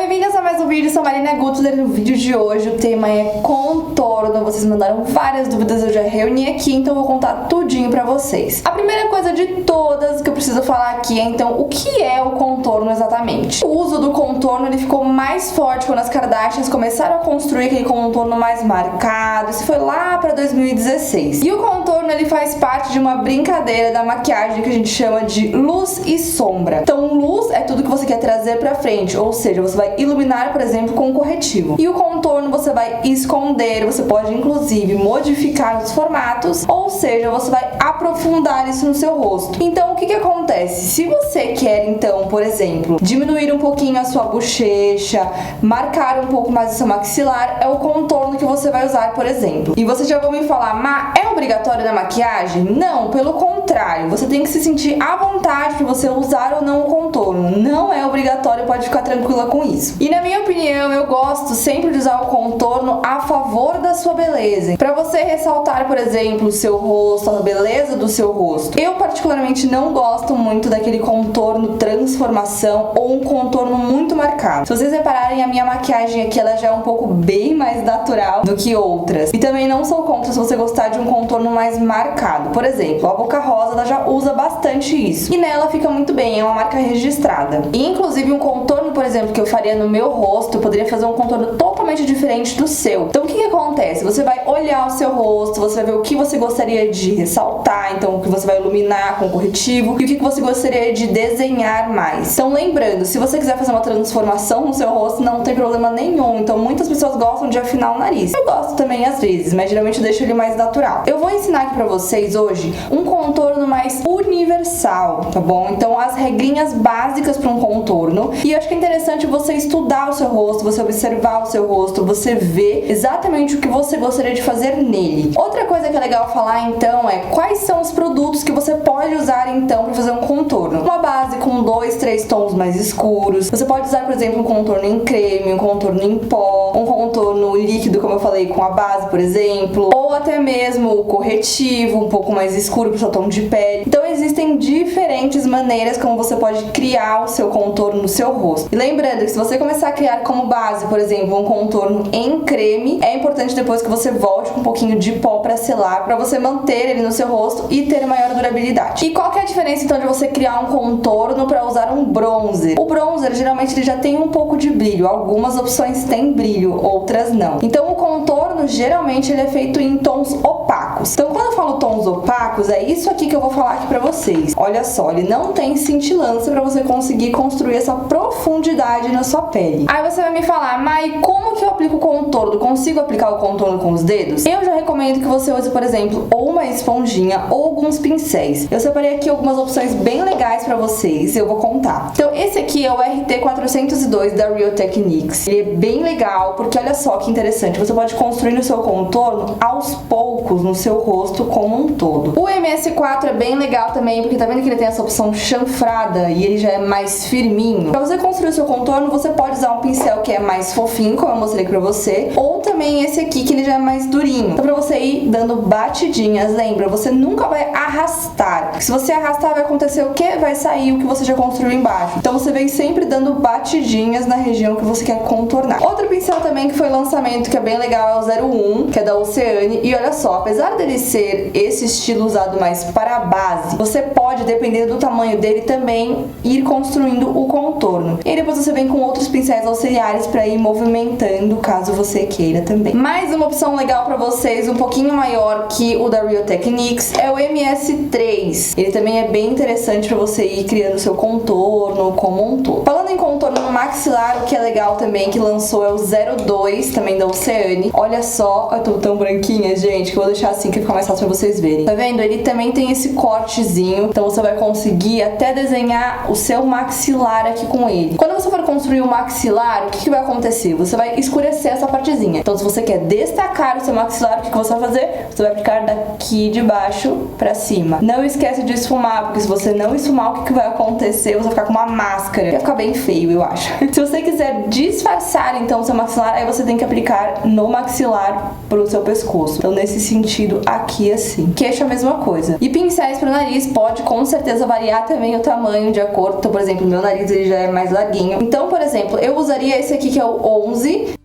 bem-vindas a mais um vídeo, sou Marina Gutzler. No vídeo de hoje o tema é contorno. Vocês mandaram várias dúvidas, eu já reuni aqui, então eu vou contar tudinho pra vocês. A primeira coisa de todas que eu preciso falar aqui é então o que é o contorno exatamente. O uso do contorno ele ficou mais forte quando as Kardashians começaram a construir aquele contorno mais marcado. Isso foi lá pra 2016. E o contorno ele faz parte de uma brincadeira da maquiagem que a gente chama de luz e sombra. Então luz é tudo que você quer trazer pra frente, ou seja, você vai iluminar, por exemplo, com um corretivo. E o contorno você vai esconder, você pode inclusive modificar os formatos, ou seja, você vai aprofundar isso no seu rosto. Então, o que acontece? Se você quer, então, por exemplo, diminuir um pouquinho a sua bochecha, marcar um pouco mais o seu maxilar, é o contorno que você vai usar, por exemplo. E você já vai me falar, mas é obrigatório na maquiagem? Não, pelo contrário, você tem que se sentir à vontade para você usar ou não o contorno. Não é obrigatório, pode ficar tranquila com isso. E na minha opinião, eu gosto sempre de usar o contorno a favor da sua beleza. Para você ressaltar, por exemplo, o seu rosto, a beleza do seu rosto. Eu particularmente não gosto muito daquele contorno transformação ou um contorno muito marcado. Se vocês repararem, a minha maquiagem aqui ela já é um pouco bem mais natural do que outras. E também não sou contra se você gostar de um contorno mais marcado. Por exemplo, a Boca Rosa ela já usa bastante isso. E nela fica muito bem, é uma marca registrada. E inclusive um contorno, por exemplo, que eu faria no meu rosto, eu poderia fazer um contorno totalmente diferente do seu. Então o que acontece? Você vai olhar o seu rosto, você vai ver o que você gostaria de ressaltar, então o que você vai iluminar com o corretivo e o que você gostaria de desenhar mais. Então lembrando, se você quiser fazer uma transformação no seu rosto, não tem problema nenhum. Então muitas pessoas gostam de afinar o nariz. Eu gosto também às vezes, mas geralmente eu deixo ele mais natural. Eu vou ensinar aqui pra vocês hoje um contorno mais universal, tá bom? Então as regrinhas básicas para um contorno. E eu acho que é interessante você estudar o seu rosto, você observar o seu rosto, você ver exatamente o que você gostaria de fazer nele. Outra coisa que é legal falar então é quais são os produtos que você pode usar então para fazer um contorno. Uma base com 2, 3 tons mais escuros. Você pode usar, por exemplo, um contorno em creme, um contorno em pó, um contorno líquido, como eu falei, com a base, por exemplo, ou até mesmo o corretivo, um pouco mais escuro para o seu tom de pele. Então existem diferentes maneiras como você pode criar o seu contorno no seu rosto. E lembrando que se você começar a criar como base, por exemplo, um contorno em creme, é importante depois que você volte com um pouquinho de pó para selar, para você manter ele no seu rosto e ter maior durabilidade. E qual que é a diferença então de você criar um contorno para usar um bronzer? O bronzer geralmente ele já tem um pouco de brilho, algumas opções têm brilho, outras não. Então o contorno geralmente ele é feito em tons opacos. Então quando eu falo tons opacos, é isso aqui que eu vou falar aqui pra vocês. Olha só, ele não tem cintilância pra você conseguir construir essa profundidade na sua pele. Aí você vai me falar, Mai, como que eu aplico o contorno? Consigo aplicar o contorno com os dedos? Eu já recomendo que você use, por exemplo, ou uma esponjinha ou alguns pincéis. Eu separei aqui algumas opções bem legais pra vocês, eu vou contar. Então esse aqui é o RT402 da Real Techniques. Ele é bem legal porque olha só que interessante, você pode construir o seu contorno aos poucos no seu rosto como um todo. O MS4 é bem legal também porque tá vendo que ele tem essa opção chanfrada e ele já é mais firminho. Pra você construir o seu contorno, você pode usar um pincel que é mais fofinho, como eu mostrei pra você, ou também esse aqui que ele já é mais durinho. Então pra você ir dando batidinhas, lembra, você nunca vai arrastar. Porque se você arrastar, vai acontecer o quê? Vai sair o que você já construiu embaixo. Então você vem sempre dando batidinhas na região que você quer contornar. Outro pincel também que foi lançamento, que é bem legal, é o 01, que é da Oceane. E olha só, apesar dele ser esse estilo usado mais para a base, você pode, dependendo do tamanho dele, também ir construindo o contorno. E depois você vem com outros pincéis auxiliares para ir movimentando, caso você queira também. Mais uma opção legal para vocês, um pouquinho maior que o da Real Techniques, é o MS3. Ele também é bem interessante para você ir criando seu contorno como um todo. Falando em contorno no maxilar, o que é legal também que lançou é o 02, também da Oceane. Olha só, eu tô tão branquinha, gente, que eu vou deixar assim que fica mais fácil pra vocês verem. Tá vendo? Ele também tem esse cortezinho, então você vai conseguir até desenhar o seu maxilar aqui com ele. Quando você for construir o maxilar, o que vai acontecer? Você vai escurecer essa partezinha. Então se você quer destacar o seu maxilar, o que você vai fazer? Você vai aplicar daqui de baixo pra cima. Não esquece de esfumar, porque se você não esfumar, o que vai acontecer? Você vai ficar com uma máscara. Vai ficar bem feio, eu acho. Se você quiser disfarçar então o seu maxilar, aí você tem que aplicar no maxilar pro seu pescoço. Então nesse sentido comprido aqui assim. Queixo a mesma coisa. E pincéis pro nariz pode com certeza variar também o tamanho de acordo. Então, por exemplo, meu nariz ele já é mais larguinho. Então, por exemplo, eu usaria esse aqui que é o 11.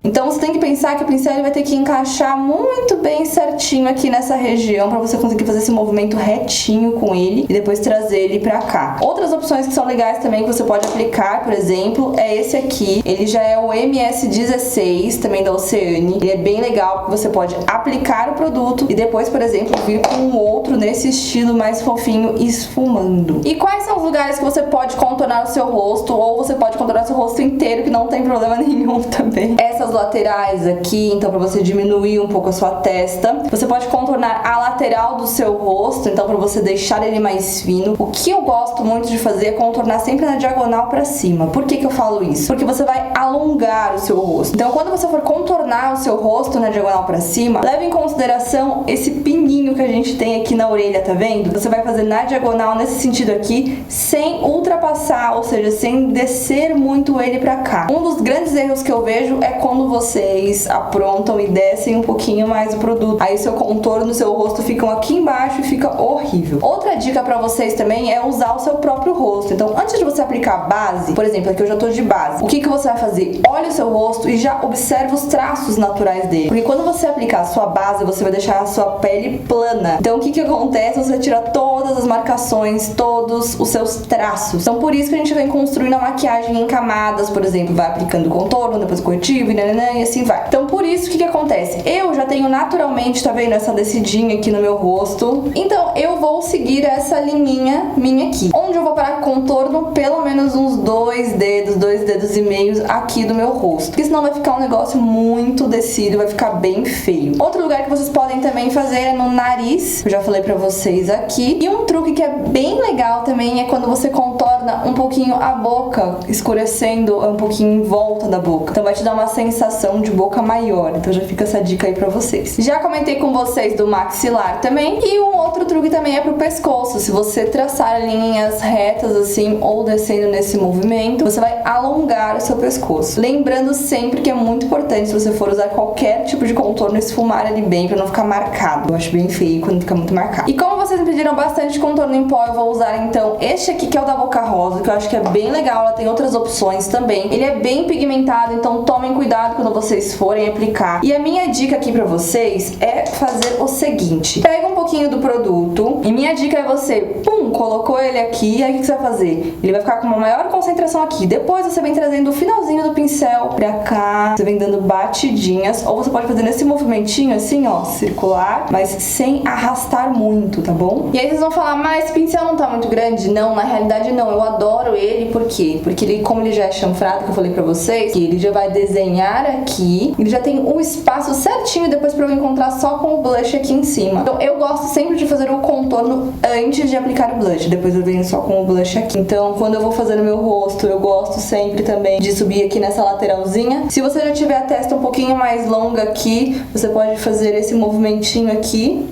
Então você tem que pensar que o pincel ele vai ter que encaixar muito bem certinho aqui nessa região pra você conseguir fazer esse movimento retinho com ele e depois trazer ele pra cá. Outras opções que são legais também que você pode aplicar, por exemplo, é esse aqui. Ele já é o MS16, também da Oceane. Ele é bem legal porque você pode aplicar o produto e depois, por exemplo, vir com um outro nesse estilo mais fofinho esfumando. E quais são os lugares que você pode contornar o seu rosto ou você pode contornar o seu rosto inteiro que não tem problema nenhum também? Essas laterais aqui, então pra você diminuir um pouco a sua testa. Você pode contornar a lateral do seu rosto, então pra você deixar ele mais fino. O que eu gosto muito de fazer é contornar sempre na diagonal pra cima. Por que que eu falo isso? Porque você vai alongar o seu rosto. Então quando você for contornar o seu rosto na diagonal pra cima, leve em consideração esse pininho que a gente tem aqui na orelha, tá vendo? Você vai fazer na diagonal nesse sentido aqui, sem ultrapassar, ou seja, sem descer muito ele pra cá. Um dos grandes erros que eu vejo é quando vocês aprontam e descem um pouquinho mais o produto. Aí seu contorno, seu rosto ficam aqui embaixo e fica horrível. Outra dica pra vocês também é usar o seu próprio rosto. Então, antes de você aplicar a base, por exemplo, aqui eu já tô de base, o que que você vai fazer? Olha o seu rosto e já observa os traços naturais dele. Porque quando você aplicar a sua base, você vai deixar a sua pele plana. Então, o que que acontece? Você vai tirar todas as marcações, todos os seus traços. Então, por isso que a gente vem construindo a maquiagem em camadas, por exemplo, vai aplicando contorno, depois corretivo e assim vai. Então, por isso, o que que acontece? Eu já tenho naturalmente, tá vendo, essa descidinha aqui no meu rosto. Então, eu vou seguir essa linhinha minha aqui. Onde eu vou parar contorno, pelo menos uns 2 dedos e meio aqui do meu rosto. Porque senão vai ficar um negócio muito descido, vai ficar bem feio. Outro lugar que vocês podem também fazer é no nariz. Eu já falei pra vocês aqui. E um truque que é bem legal também é quando você contorna um pouquinho a boca, escurecendo um pouquinho em volta da boca. Então vai te dar uma sensação de boca maior. Então já fica essa dica aí pra vocês. Já comentei com vocês do maxilar também. E um outro truque também é pro pescoço. Se você traçar linhas retas assim ou descendo nesse movimento, você vai alongar o seu pescoço. Lembrando sempre que é muito importante, se você for usar qualquer tipo de contorno, esfumar ele bem pra não ficar marcado. Eu acho bem feio quando fica muito marcado. E como vocês me pediram bastante contorno em pó, eu vou usar então este aqui que é o da Boca Rosa, que eu acho que é bem legal. Ela tem outras opções também. Ele é bem pigmentado, então tomem cuidado quando vocês forem aplicar. E a minha dica aqui pra vocês é fazer o seguinte: pega um pouquinho do produto e minha dica é você, colocou ele aqui, e aí o que você vai fazer? Ele vai ficar com uma maior concentração aqui. Depois você vem trazendo o finalzinho do pincel pra cá, você vem dando batidinhas, ou você pode fazer nesse movimentinho assim, ó, circular, mas sem arrastar muito, tá bom? E aí vocês vão falar, mas esse pincel não tá muito grande? Não, na realidade não, eu adoro ele, por quê? Porque ele, como ele já é chanfrado, que eu falei pra vocês, que ele já vai desenhar aqui, ele já tem um espaço certinho depois pra eu encontrar só com o blush aqui em cima. Então eu gosto sempre de fazer o contorno antes de aplicar o blush, depois eu venho só com o blush aqui. Então quando eu vou fazer no meu rosto, eu gosto sempre também de subir aqui nessa lateralzinha. Se você já tiver a testa um pouquinho mais longa aqui, você pode fazer esse movimentinho aqui.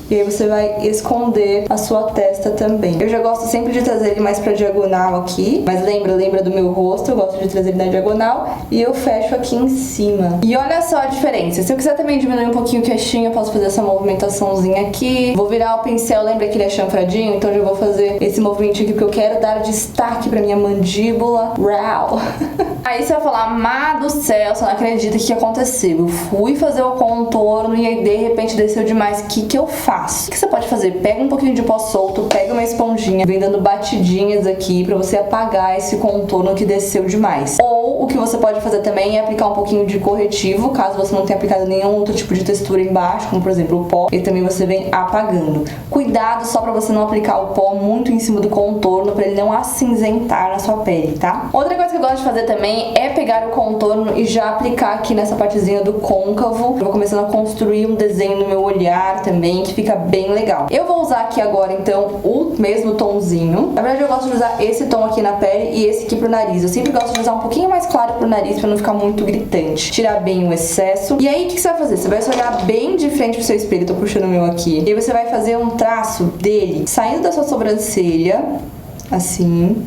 E aí você vai esconder a sua testa também. Eu já gosto sempre de trazer ele mais pra diagonal aqui. Mas lembra do meu rosto, eu gosto de trazer ele na diagonal. E eu fecho aqui em cima. E olha só a diferença. Se eu quiser também diminuir um pouquinho o queixinho, eu posso fazer essa movimentaçãozinha aqui. Vou virar o pincel, lembra que ele é chanfradinho? Então eu já vou fazer esse movimento aqui, porque eu quero dar destaque pra minha mandíbula. Uau! Aí você vai falar, Má do céu, você não acredita o que aconteceu. Eu fui fazer o contorno e aí de repente desceu demais. O que eu faço? O que você pode fazer? Pega um pouquinho de pó solto, pega uma esponjinha, vem dando batidinhas aqui pra você apagar esse contorno que desceu demais. Ou o que você pode fazer também é aplicar um pouquinho de corretivo, caso você não tenha aplicado nenhum outro tipo de textura embaixo, como por exemplo o pó, e também você vem apagando. Cuidado só pra você não aplicar o pó muito em cima do contorno, pra ele não acinzentar na sua pele, tá? Outra coisa que eu gosto de fazer também é pegar o contorno e já aplicar aqui nessa partezinha do côncavo. Eu vou começando a construir um desenho no meu olhar também, que fica bem legal. Eu vou usar aqui agora, então, o mesmo tomzinho. Na verdade, eu gosto de usar esse tom aqui na pele e esse aqui pro nariz. Eu sempre gosto de usar um pouquinho mais claro pro nariz pra não ficar muito gritante. Tirar bem o excesso. E aí, o que você vai fazer? Você vai se olhar bem de frente pro seu espelho. Tô puxando o meu aqui. E aí você vai fazer um traço dele saindo da sua sobrancelha, assim,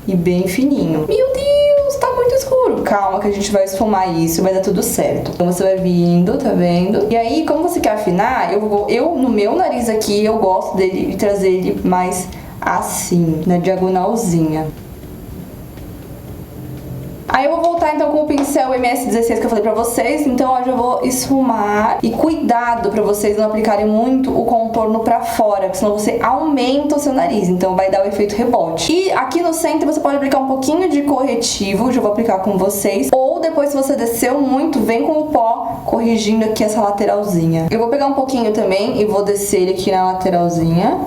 e bem fininho. Meu Deus, tá muito escuro. calma que a gente vai esfumar isso, vai dar tudo certo. Então você vai vindo, tá vendo? E aí, como você quer afinar, eu no meu nariz aqui, eu gosto dele de trazer ele mais assim, na diagonalzinha. Aí eu vou voltar então com o pincel MS16 que eu falei pra vocês. Então ó, já vou esfumar. E cuidado pra vocês não aplicarem muito o contorno pra fora, porque senão você aumenta o seu nariz, então vai dar o efeito rebote. E aqui no centro você pode aplicar um pouquinho de corretivo, já vou aplicar com vocês. Ou depois, se você desceu muito, vem com o pó corrigindo aqui essa lateralzinha. Eu vou pegar um pouquinho também e vou descer ele aqui na lateralzinha.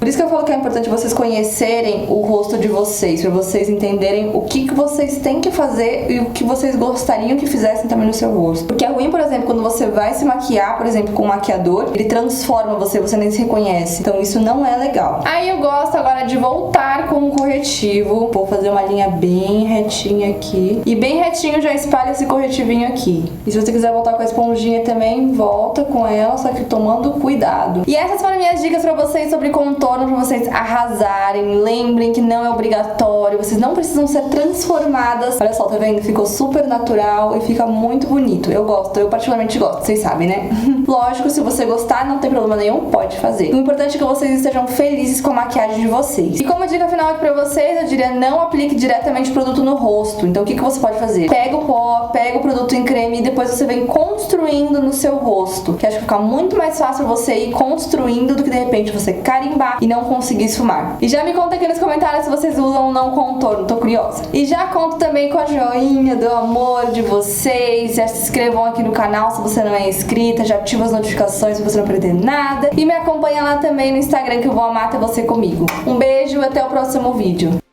Por isso que eu falo que é importante vocês conhecerem o rosto de vocês, pra vocês entenderem o que vocês têm que fazer e o que vocês gostariam que fizessem também no seu rosto. Porque é ruim, por exemplo, quando você vai se maquiar, por exemplo, com um maquiador, ele transforma você nem se reconhece. Então isso não é legal. Aí eu gosto agora de voltar com o corretivo. Vou fazer uma linha bem retinha aqui. E bem retinho já espalha esse corretivinho aqui. E se você quiser voltar com a esponjinha também, volta com ela, só que tomando cuidado. E essas foram minhas dicas pra vocês sobre contorno, pra vocês arrasarem. Lembrem que não é obrigatório, vocês não precisam ser transformadas. Olha só, tá vendo? Ficou super natural e fica muito bonito. Eu gosto, eu particularmente gosto, vocês sabem, né? Lógico, se você gostar, não tem problema nenhum, pode fazer. O importante é que vocês estejam felizes com a maquiagem de vocês. E como dica final aqui pra vocês, eu diria não aplique diretamente o produto no rosto. Então o que você pode fazer? Pega o pó, pega o produto em creme e depois você vem construindo no seu rosto. Que acho que fica muito mais fácil você ir construindo do que de repente você carimbar e não conseguir esfumar. E já me conta aqui nos comentários se vocês usam ou não contorno, tô curiosa. E já conto também com a joinha do amor de vocês. Já se inscrevam aqui no canal se você não é inscrita, já ativa as notificações pra você não perder nada. E me acompanha lá também no Instagram que eu vou amar ter você comigo. Um beijo e até o próximo vídeo.